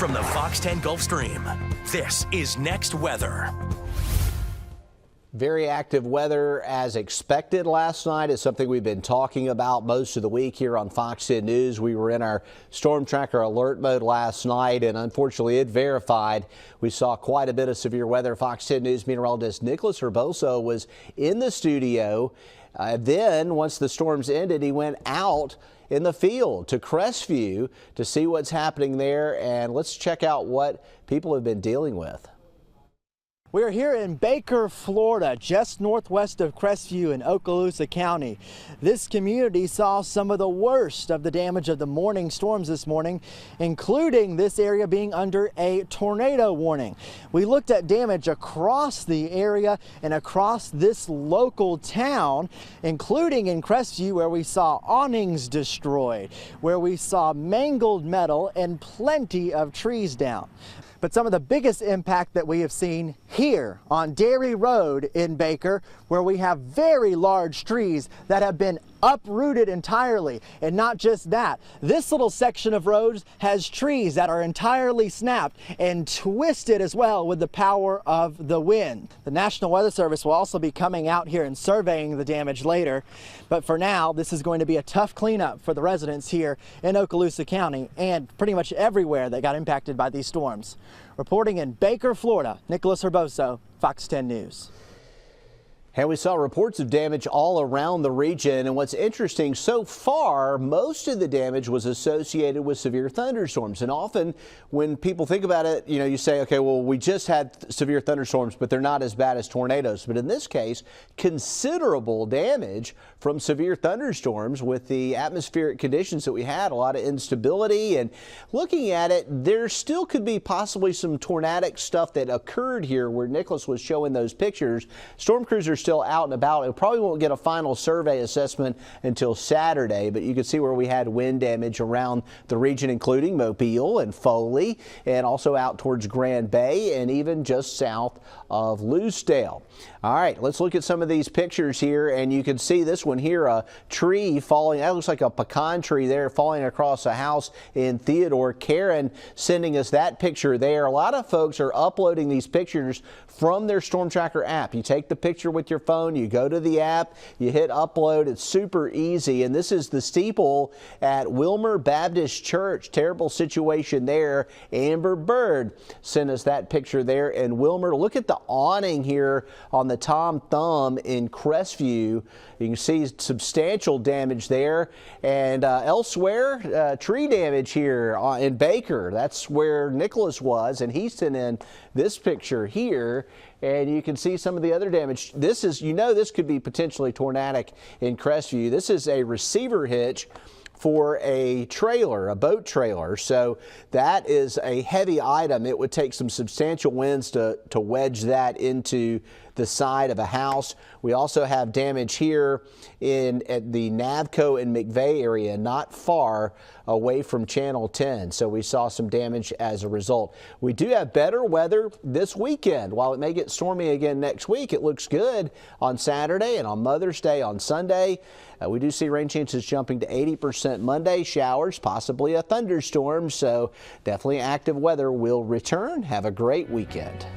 From the Fox 10 Gulf Stream, this is Next Weather. Very active weather as expected last night is something we've been talking about most of the week here on Fox 10 News. We were in our storm tracker alert mode last night, and unfortunately it verified we saw quite a bit of severe weather. Fox 10 News meteorologist Nicholas Herboso was in the studio. Then once the storms ended, he went out in the field to Crestview to see what's happening there, and let's check out what people have been dealing with. We're here in Baker, Florida, just northwest of Crestview in Okaloosa County. This community saw some of the worst of the damage of the morning storms this morning, including this area being under a tornado warning. We looked at damage across the area and across this local town, including in Crestview, where we saw awnings destroyed, where we saw mangled metal and plenty of trees down. But some of the biggest impact that we have seen here on Dairy Road in Baker, where we have very large trees that have been uprooted entirely. And not just that, this little section of roads has trees that are entirely snapped and twisted as well with the power of the wind. The National Weather Service will also be coming out here and surveying the damage later. But for now, this is going to be a tough cleanup for the residents here in Okaloosa County and pretty much everywhere that got impacted by these storms. Reporting in Baker, Florida, Nicholas Herboso, Fox 10 News. And we saw reports of damage all around the region. And what's interesting, so far, most of the damage was associated with severe thunderstorms. And often when people think about it, you say, okay, well, we just had severe thunderstorms, but they're not as bad as tornadoes. But in this case, considerable damage from severe thunderstorms with the atmospheric conditions that we had, a lot of instability. And looking at it, there still could be possibly some tornadic stuff that occurred here where Nicholas was showing those pictures. Storm crews are still out and about. It probably won't get a final survey assessment until Saturday, but you can see where we had wind damage around the region, including Mobile and Foley, and also out towards Grand Bay and even just south of Lucedale. All right, let's look at some of these pictures here, and you can see this one here, a tree falling. That looks like a pecan tree there falling across a house in Theodore. Karen sending us that picture there. A lot of folks are uploading these pictures from their Storm Tracker app. You take the picture with your phone, you go to the app, you hit upload. It's super easy. And this is the steeple at Wilmer Baptist Church. Terrible situation there. Amber Bird sent us that picture there in Wilmer. Look at the awning here on the Tom Thumb in Crestview. You can see substantial damage there. And elsewhere, tree damage here in Baker. That's where Nicholas was, and he sent in this picture here. And you can see some of the other damage. This is, this could be potentially tornadic in Crestview. This is a receiver hitch for a trailer, a boat trailer. So that is a heavy item. It would take some substantial winds to wedge that into the side of a house. We also have damage here at the Navco and McVeigh area, not far away from Channel 10. So we saw some damage as a result. We do have better weather this weekend. While it may get stormy again next week, it looks good on Saturday and on Mother's Day on Sunday. We do see rain chances jumping to 80% Monday, showers, possibly a thunderstorm. So definitely active weather will return. Have a great weekend.